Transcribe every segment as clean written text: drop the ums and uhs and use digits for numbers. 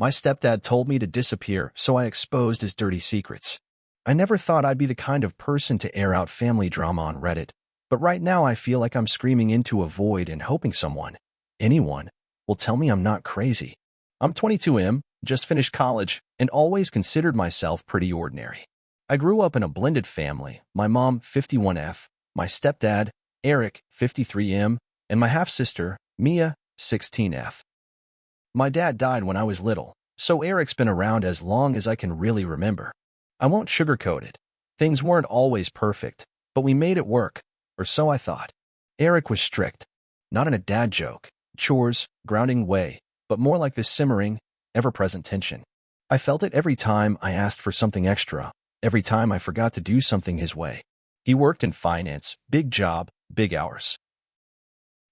My stepdad told me to disappear, so I exposed his dirty secrets. I never thought I'd be the kind of person to air out family drama on Reddit, but right now I feel like I'm screaming into a void and hoping anyone, will tell me I'm not crazy. I'm 22M, just finished college, and always considered myself pretty ordinary. I grew up in a blended family, my mom 51F, my stepdad, Eric 53M, and my half-sister, Mia 16F. My dad died when I was little, so Eric's been around as long as I can really remember. I won't sugarcoat it. Things weren't always perfect, but we made it work, or so I thought. Eric was strict, not in a dad joke, chores, grounding way, but more like this simmering, ever-present tension. I felt it every time I asked for something extra, every time I forgot to do something his way. He worked in finance, big job, big hours.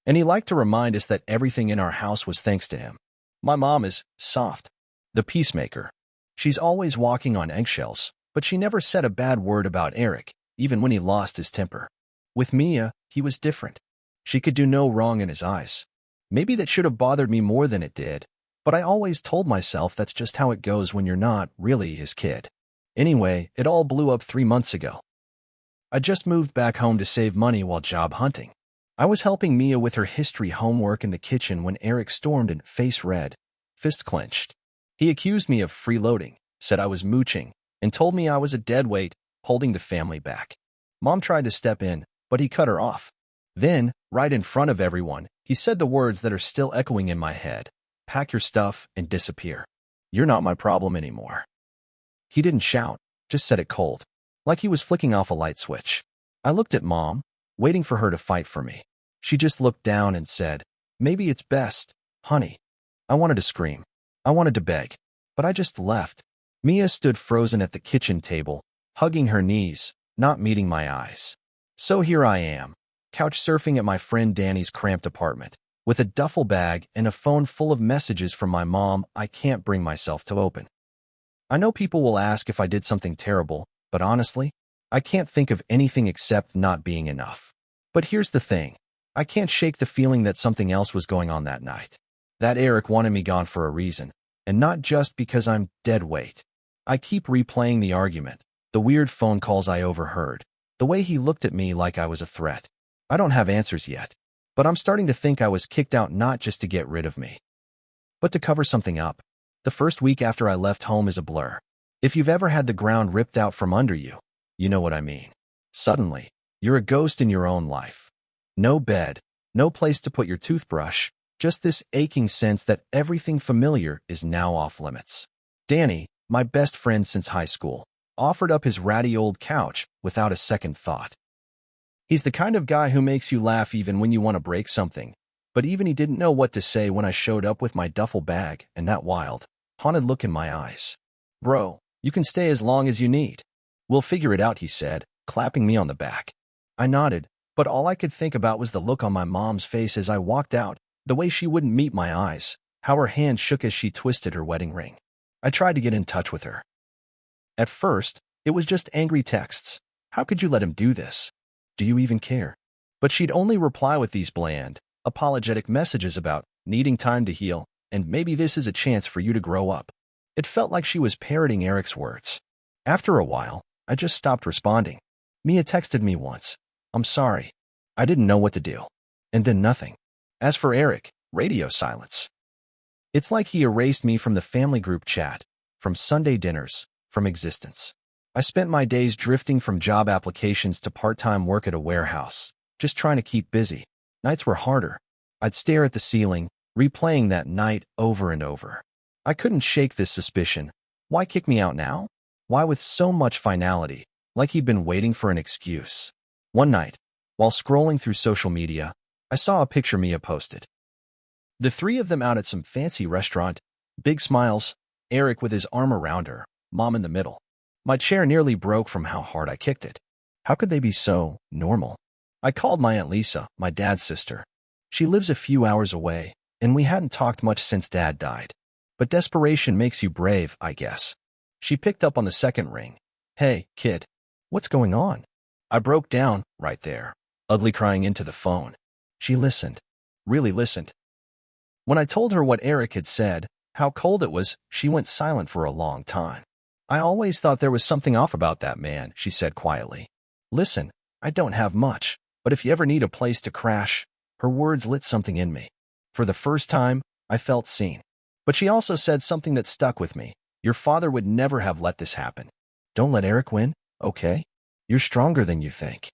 And he liked to remind us that everything in our house was thanks to him. My mom is soft, the peacemaker. She's always walking on eggshells, but she never said a bad word about Eric, even when he lost his temper. With Mia, he was different. She could do no wrong in his eyes. Maybe that should have bothered me more than it did, but I always told myself that's just how it goes when you're not really his kid. Anyway, it all blew up 3 months ago. I just moved back home to save money while job hunting. I was helping Mia with her history homework in the kitchen when Eric stormed in, face red, fist clenched. He accused me of freeloading, said I was mooching, and told me I was a deadweight, holding the family back. Mom tried to step in, but he cut her off. Then, right in front of everyone, he said the words that are still echoing in my head. Pack your stuff and disappear. You're not my problem anymore. He didn't shout, just said it cold, like he was flicking off a light switch. I looked at Mom, waiting for her to fight for me. She just looked down and said, "Maybe it's best, honey." I wanted to scream. I wanted to beg, but I just left. Mia stood frozen at the kitchen table, hugging her knees, not meeting my eyes. So here I am, couch surfing at my friend Danny's cramped apartment, with a duffel bag and a phone full of messages from my mom I can't bring myself to open. I know people will ask if I did something terrible, but honestly, I can't think of anything except not being enough. But here's the thing. I can't shake the feeling that something else was going on that night. That Eric wanted me gone for a reason, and not just because I'm dead weight. I keep replaying the argument, the weird phone calls I overheard, the way he looked at me like I was a threat. I don't have answers yet, but I'm starting to think I was kicked out not just to get rid of me, but to cover something up. The first week after I left home is a blur. If you've ever had the ground ripped out from under you, you know what I mean. Suddenly, you're a ghost in your own life. No bed, no place to put your toothbrush, just this aching sense that everything familiar is now off limits. Danny, my best friend since high school, offered up his ratty old couch without a second thought. He's the kind of guy who makes you laugh even when you want to break something, but even he didn't know what to say when I showed up with my duffel bag and that wild, haunted look in my eyes. "Bro, you can stay as long as you need. We'll figure it out," he said, clapping me on the back. I nodded, but all I could think about was the look on my mom's face as I walked out, the way she wouldn't meet my eyes, how her hand shook as she twisted her wedding ring. I tried to get in touch with her. At first, it was just angry texts. How could you let him do this? Do you even care? But she'd only reply with these bland, apologetic messages about needing time to heal, and maybe this is a chance for you to grow up. It felt like she was parroting Eric's words. After a while, I just stopped responding. Mia texted me once. "I'm sorry. I didn't know what to do." And then nothing. As for Eric, radio silence. It's like he erased me from the family group chat, from Sunday dinners, from existence. I spent my days drifting from job applications to part-time work at a warehouse, just trying to keep busy. Nights were harder. I'd stare at the ceiling, replaying that night over and over. I couldn't shake this suspicion. Why kick me out now? Why with so much finality, like he'd been waiting for an excuse? One night, while scrolling through social media, I saw a picture Mia posted. The three of them out at some fancy restaurant, big smiles, Eric with his arm around her, Mom in the middle. My chair nearly broke from how hard I kicked it. How could they be so normal? I called my Aunt Lisa, my dad's sister. She lives a few hours away, and we hadn't talked much since Dad died. But desperation makes you brave, I guess. She picked up on the second ring. "Hey, kid, what's going on?" I broke down right there, ugly crying into the phone. She listened, really listened. When I told her what Eric had said, how cold it was, she went silent for a long time. I always thought there was something off about that man, she said quietly. Listen, I don't have much, but if you ever need a place to crash, her words lit something in me. For the first time, I felt seen. But she also said something that stuck with me. Your father would never have let this happen. Don't let Eric win, okay? You're stronger than you think.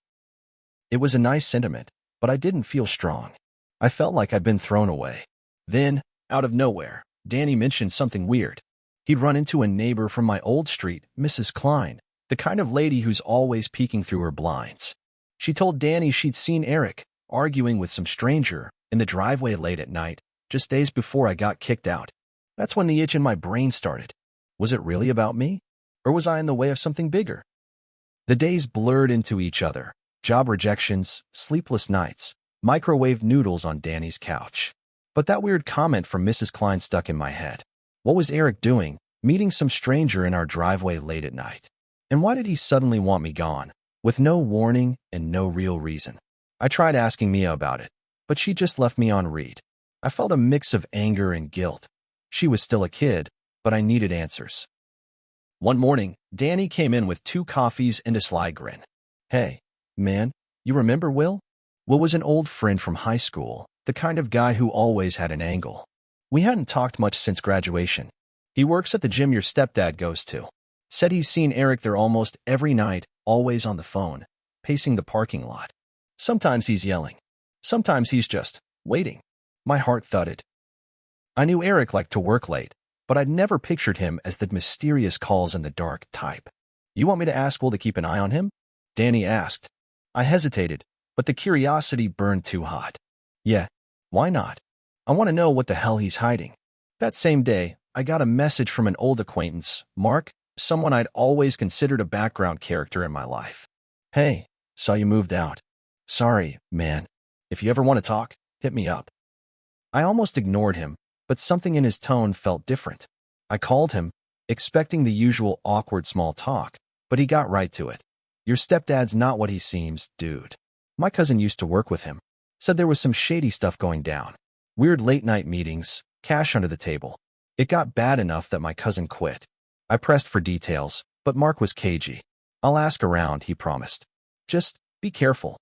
It was a nice sentiment, but I didn't feel strong. I felt like I'd been thrown away. Then, out of nowhere, Danny mentioned something weird. He'd run into a neighbor from my old street, Mrs. Klein, the kind of lady who's always peeking through her blinds. She told Danny she'd seen Eric arguing with some stranger in the driveway late at night, just days before I got kicked out. That's when the itch in my brain started. Was it really about me? Or was I in the way of something bigger? The days blurred into each other. Job rejections, sleepless nights, microwave noodles on Danny's couch. But that weird comment from Mrs. Klein stuck in my head. What was Eric doing, meeting some stranger in our driveway late at night? And why did he suddenly want me gone, with no warning and no real reason? I tried asking Mia about it, but she just left me on read. I felt a mix of anger and guilt. She was still a kid, but I needed answers. One morning, Danny came in with 2 coffees and a sly grin. Hey, man, you remember Will? Will was an old friend from high school, the kind of guy who always had an angle. We hadn't talked much since graduation. He works at the gym your stepdad goes to. Said he's seen Eric there almost every night, always on the phone, pacing the parking lot. Sometimes he's yelling. Sometimes he's just waiting. My heart thudded. I knew Eric liked to work late, but I'd never pictured him as the mysterious calls in the dark type. You want me to ask Will to keep an eye on him? Danny asked. I hesitated, but the curiosity burned too hot. Yeah, why not? I want to know what the hell he's hiding. That same day, I got a message from an old acquaintance, Mark, someone I'd always considered a background character in my life. Hey, saw you moved out. Sorry, man. If you ever want to talk, hit me up. I almost ignored him, but something in his tone felt different. I called him, expecting the usual awkward small talk, but he got right to it. Your stepdad's not what he seems, dude. My cousin used to work with him. Said there was some shady stuff going down. Weird late-night meetings, cash under the table. It got bad enough that my cousin quit. I pressed for details, but Mark was cagey. I'll ask around, he promised. Just be careful.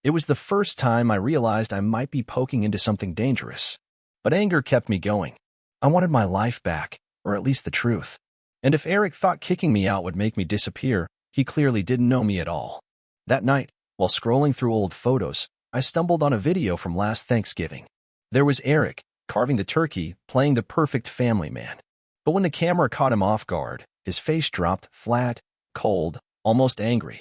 It was the first time I realized I might be poking into something dangerous. But anger kept me going. I wanted my life back, or at least the truth. And if Eric thought kicking me out would make me disappear, he clearly didn't know me at all. That night, while scrolling through old photos, I stumbled on a video from last Thanksgiving. There was Eric, carving the turkey, playing the perfect family man. But when the camera caught him off guard, his face dropped, flat, cold, almost angry.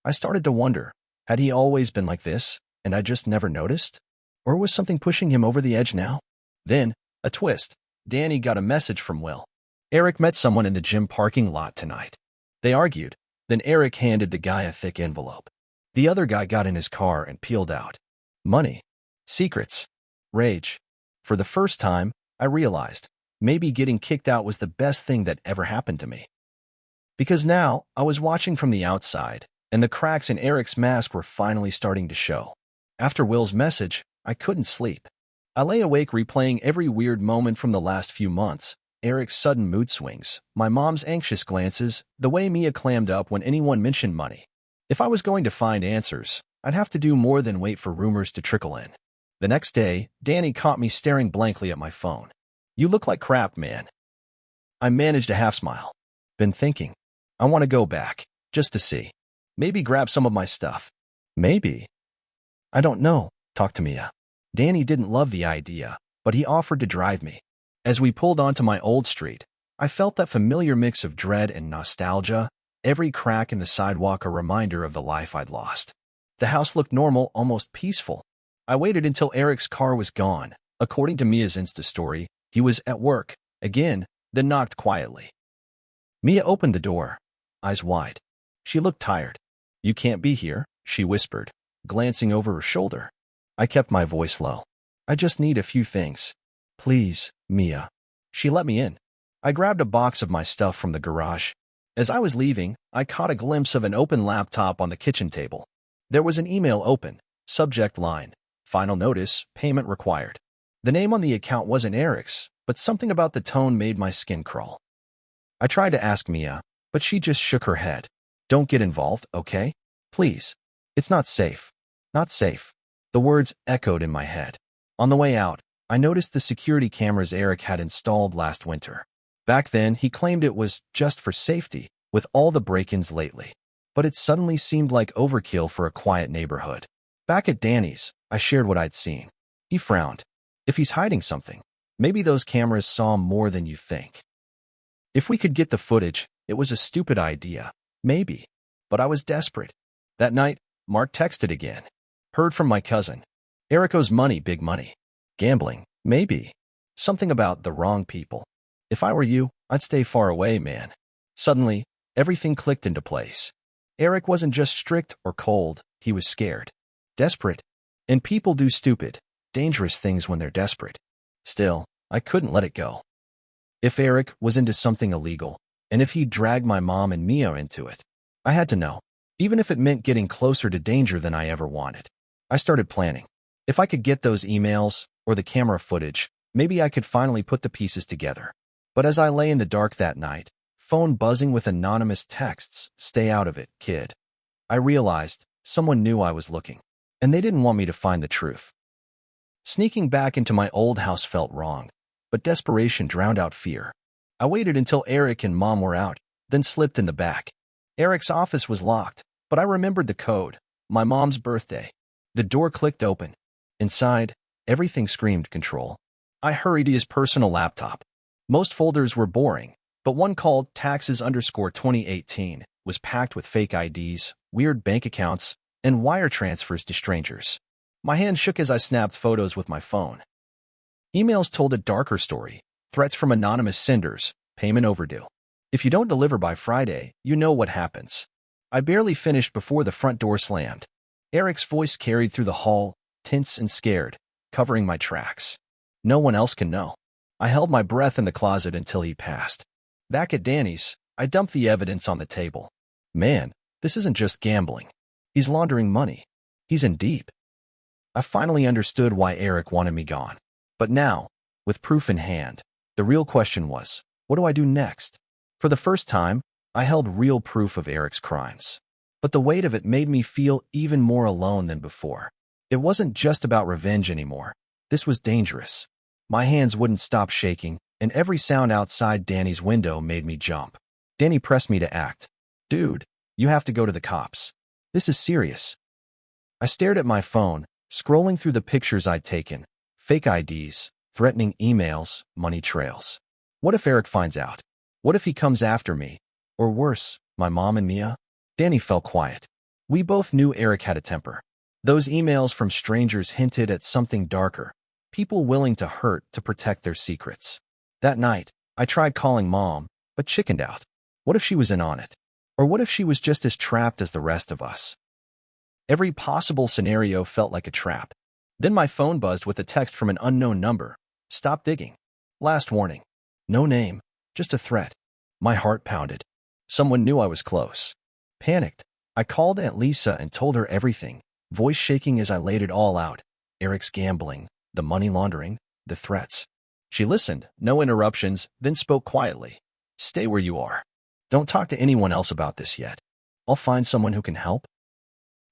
I started to wonder, had he always been like this, and I just never noticed? Or was something pushing him over the edge now? Then, a twist. Danny got a message from Will. Eric met someone in the gym parking lot tonight. They argued. Then Eric handed the guy a thick envelope. The other guy got in his car and peeled out. Money. Secrets. Rage. For the first time, I realized maybe getting kicked out was the best thing that ever happened to me. Because now, I was watching from the outside, and the cracks in Eric's mask were finally starting to show. After Will's message, I couldn't sleep. I lay awake replaying every weird moment from the last few months. Eric's sudden mood swings, my mom's anxious glances, the way Mia clammed up when anyone mentioned money. If I was going to find answers, I'd have to do more than wait for rumors to trickle in. The next day, Danny caught me staring blankly at my phone. You look like crap, man. I managed a half smile. Been thinking. I want to go back, just to see. Maybe grab some of my stuff. Maybe. I don't know, talk to Mia. Danny didn't love the idea, but he offered to drive me. As we pulled onto my old street, I felt that familiar mix of dread and nostalgia, every crack in the sidewalk a reminder of the life I'd lost. The house looked normal, almost peaceful. I waited until Eric's car was gone. According to Mia's Insta story, he was at work, again, then knocked quietly. Mia opened the door, eyes wide. She looked tired. You can't be here, she whispered, glancing over her shoulder. I kept my voice low. I just need a few things. Please, Mia. She let me in. I grabbed a box of my stuff from the garage. As I was leaving, I caught a glimpse of an open laptop on the kitchen table. There was an email open, subject line, final notice, payment required. The name on the account wasn't Eric's, but something about the tone made my skin crawl. I tried to ask Mia, but she just shook her head. Don't get involved, okay? Please. It's not safe. Not safe. The words echoed in my head. On the way out, I noticed the security cameras Eric had installed last winter. Back then, he claimed it was just for safety, with all the break-ins lately. But it suddenly seemed like overkill for a quiet neighborhood. Back at Danny's, I shared what I'd seen. He frowned. If he's hiding something, maybe those cameras saw more than you think. If we could get the footage, it was a stupid idea. Maybe. But I was desperate. That night, Mark texted again. Heard from my cousin. Eric owes money, big money. Gambling, maybe. Something about the wrong people. If I were you, I'd stay far away, man. Suddenly, everything clicked into place. Eric wasn't just strict or cold, he was scared. Desperate. And people do stupid, dangerous things when they're desperate. Still, I couldn't let it go. If Eric was into something illegal, and if he'd dragged my mom and Mia into it, I had to know, even if it meant getting closer to danger than I ever wanted. I started planning. If I could get those emails, or the camera footage, maybe I could finally put the pieces together. But as I lay in the dark that night, phone buzzing with anonymous texts, "Stay out of it, kid," I realized someone knew I was looking, and they didn't want me to find the truth. Sneaking back into my old house felt wrong, but desperation drowned out fear. I waited until Eric and Mom were out, then slipped in the back. Eric's office was locked, but I remembered the code, my mom's birthday. The door clicked open. Inside, everything screamed control. I hurried to his personal laptop. Most folders were boring, but one called taxes_2018 was packed with fake IDs, weird bank accounts, and wire transfers to strangers. My hand shook as I snapped photos with my phone. Emails told a darker story, threats from anonymous senders, payment overdue. If you don't deliver by Friday, you know what happens. I barely finished before the front door slammed. Eric's voice carried through the hall, tense and scared, covering my tracks. No one else can know. I held my breath in the closet until he passed. Back at Danny's, I dumped the evidence on the table. Man, this isn't just gambling. He's laundering money. He's in deep. I finally understood why Eric wanted me gone. But now, with proof in hand, the real question was, what do I do next? For the first time, I held real proof of Eric's crimes. But the weight of it made me feel even more alone than before. It wasn't just about revenge anymore. This was dangerous. My hands wouldn't stop shaking, and every sound outside Danny's window made me jump. Danny pressed me to act. Dude, you have to go to the cops. This is serious. I stared at my phone, scrolling through the pictures I'd taken. Fake IDs, threatening emails, money trails. What if Eric finds out? What if he comes after me? Or worse, my mom and Mia? Danny fell quiet. We both knew Eric had a temper. Those emails from strangers hinted at something darker. People willing to hurt to protect their secrets. That night, I tried calling Mom, but chickened out. What if she was in on it? Or what if she was just as trapped as the rest of us? Every possible scenario felt like a trap. Then my phone buzzed with a text from an unknown number. Stop digging. Last warning. No name, just a threat. My heart pounded. Someone knew I was close. Panicked, I called Aunt Lisa and told her everything, voice shaking as I laid it all out. Eric's gambling, the money laundering, the threats. She listened, no interruptions, then spoke quietly. Stay where you are. Don't talk to anyone else about this yet. I'll find someone who can help.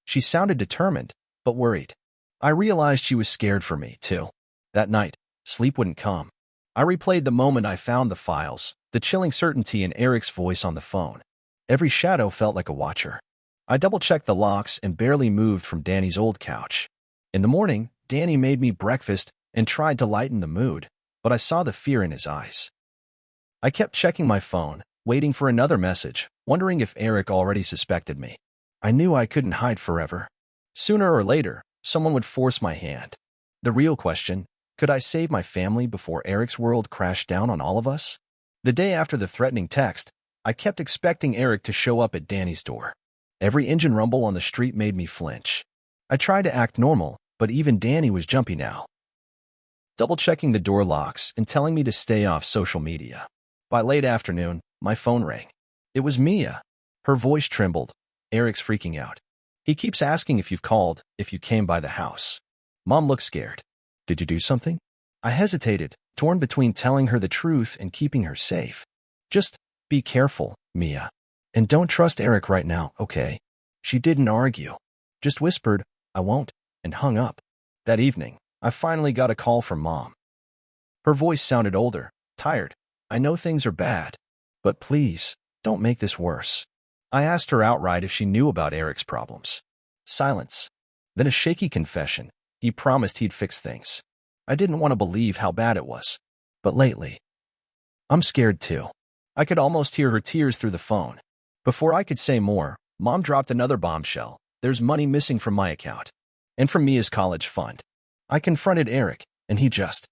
She sounded determined, but worried. I realized she was scared for me, too. That night, sleep wouldn't come. I replayed the moment I found the files, the chilling certainty in Eric's voice on the phone. Every shadow felt like a watcher. I double-checked the locks and barely moved from Danny's old couch. In the morning, Danny made me breakfast and tried to lighten the mood, but I saw the fear in his eyes. I kept checking my phone, waiting for another message, wondering if Eric already suspected me. I knew I couldn't hide forever. Sooner or later, someone would force my hand. The real question, could I save my family before Eric's world crashed down on all of us? The day after the threatening text, I kept expecting Eric to show up at Danny's door. Every engine rumble on the street made me flinch. I tried to act normal, but even Danny was jumpy now, double-checking the door locks and telling me to stay off social media. By late afternoon, my phone rang. It was Mia. Her voice trembled. Eric's freaking out. He keeps asking if you've called, if you came by the house. Mom looked scared. Did you do something? I hesitated, torn between telling her the truth and keeping her safe. Just be careful, Mia. And don't trust Eric right now, okay? She didn't argue. Just whispered, I won't, and hung up. That evening, I finally got a call from Mom. Her voice sounded older, tired. I know things are bad, but please, don't make this worse. I asked her outright if she knew about Eric's problems. Silence. Then a shaky confession. He promised he'd fix things. I didn't want to believe how bad it was. But lately, I'm scared too. I could almost hear her tears through the phone. Before I could say more, Mom dropped another bombshell. There's money missing from my account. And from Mia's college fund. I confronted Eric, and he just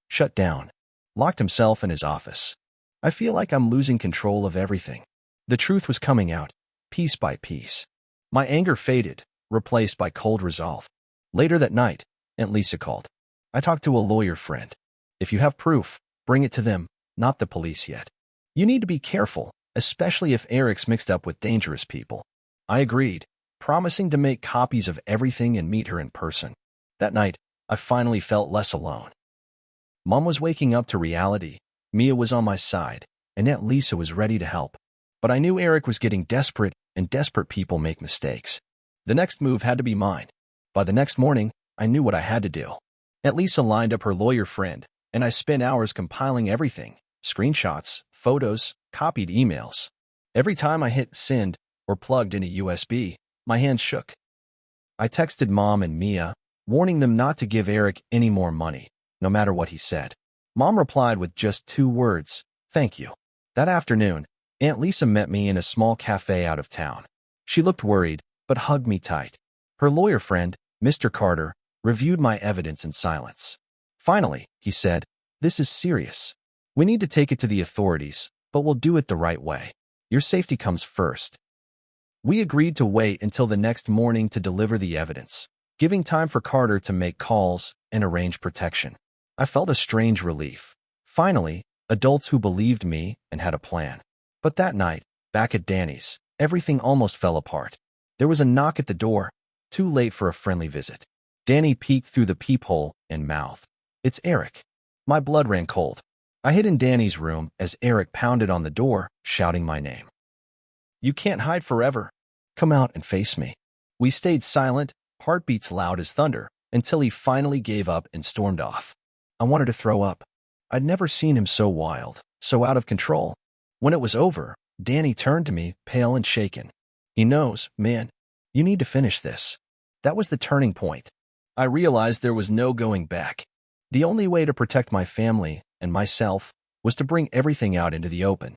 shut down. Locked himself in his office. I feel like I'm losing control of everything. The truth was coming out, piece by piece. My anger faded, replaced by cold resolve. Later that night, Aunt Lisa called. I talked to a lawyer friend. If you have proof, bring it to them, not the police yet. You need to be careful, especially if Eric's mixed up with dangerous people. I agreed, promising to make copies of everything and meet her in person. That night, I finally felt less alone. Mom was waking up to reality, Mia was on my side, and Aunt Lisa was ready to help. But I knew Eric was getting desperate, and desperate people make mistakes. The next move had to be mine. By the next morning, I knew what I had to do. Aunt Lisa lined up her lawyer friend, and I spent hours compiling everything, screenshots, photos, copied emails. Every time I hit send or plugged in a USB, my hands shook. I texted Mom and Mia, warning them not to give Eric any more money, no matter what he said. Mom replied with just 2 words, thank you. That afternoon, Aunt Lisa met me in a small cafe out of town. She looked worried, but hugged me tight. Her lawyer friend, Mr. Carter, reviewed my evidence in silence. Finally, he said, this is serious. We need to take it to the authorities, but we'll do it the right way. Your safety comes first. We agreed to wait until the next morning to deliver the evidence, giving time for Carter to make calls and arrange protection. I felt a strange relief. Finally, adults who believed me and had a plan. But that night, back at Danny's, everything almost fell apart. There was a knock at the door, too late for a friendly visit. Danny peeked through the peephole and mouthed, it's Eric. My blood ran cold. I hid in Danny's room as Eric pounded on the door, shouting my name. You can't hide forever. Come out and face me. We stayed silent, heartbeats loud as thunder, until he finally gave up and stormed off. I wanted to throw up. I'd never seen him so wild, so out of control. When it was over, Danny turned to me, pale and shaken. He knows, man, you need to finish this. That was the turning point. I realized there was no going back. The only way to protect my family and myself was to bring everything out into the open.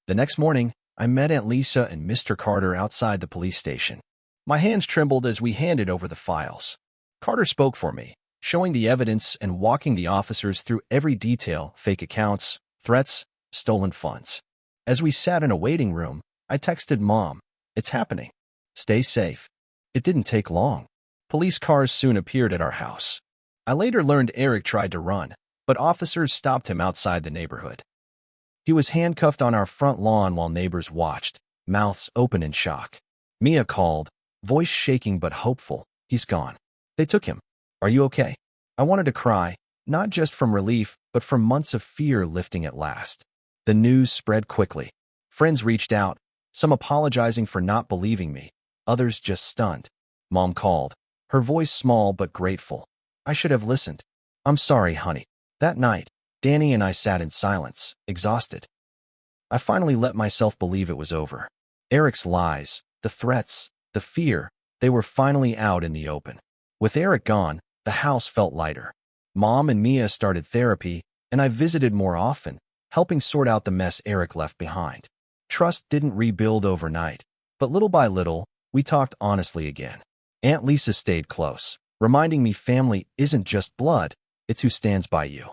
The next morning, I met Aunt Lisa and Mr. Carter outside the police station. My hands trembled as we handed over the files. Carter spoke for me, showing the evidence and walking the officers through every detail, fake accounts, threats, stolen funds. As we sat in a waiting room, I texted Mom, it's happening. Stay safe. It didn't take long. Police cars soon appeared at our house. I later learned Eric tried to run, but officers stopped him outside the neighborhood. He was handcuffed on our front lawn while neighbors watched, mouths open in shock. Mia called, voice shaking but hopeful, he's gone. They took him. Are you okay? I wanted to cry, not just from relief, but from months of fear lifting at last. The news spread quickly. Friends reached out, some apologizing for not believing me, others just stunned. Mom called, her voice small but grateful. I should have listened. I'm sorry, honey. That night, Danny and I sat in silence, exhausted. I finally let myself believe it was over. Eric's lies, the threats, the fear, they were finally out in the open. With Eric gone, the house felt lighter. Mom and Mia started therapy, and I visited more often, helping sort out the mess Eric left behind. Trust didn't rebuild overnight, but little by little, we talked honestly again. Aunt Lisa stayed close, reminding me family isn't just blood, it's who stands by you.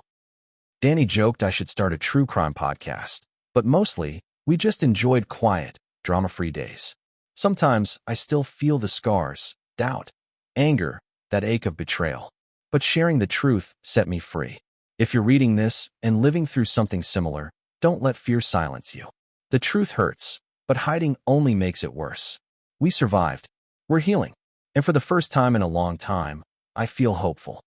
Danny joked I should start a true crime podcast, but mostly, we just enjoyed quiet, drama-free days. Sometimes I still feel the scars, doubt, anger, that ache of betrayal. But sharing the truth set me free. If you're reading this and living through something similar, don't let fear silence you. The truth hurts, but hiding only makes it worse. We survived. We're healing. And for the first time in a long time, I feel hopeful.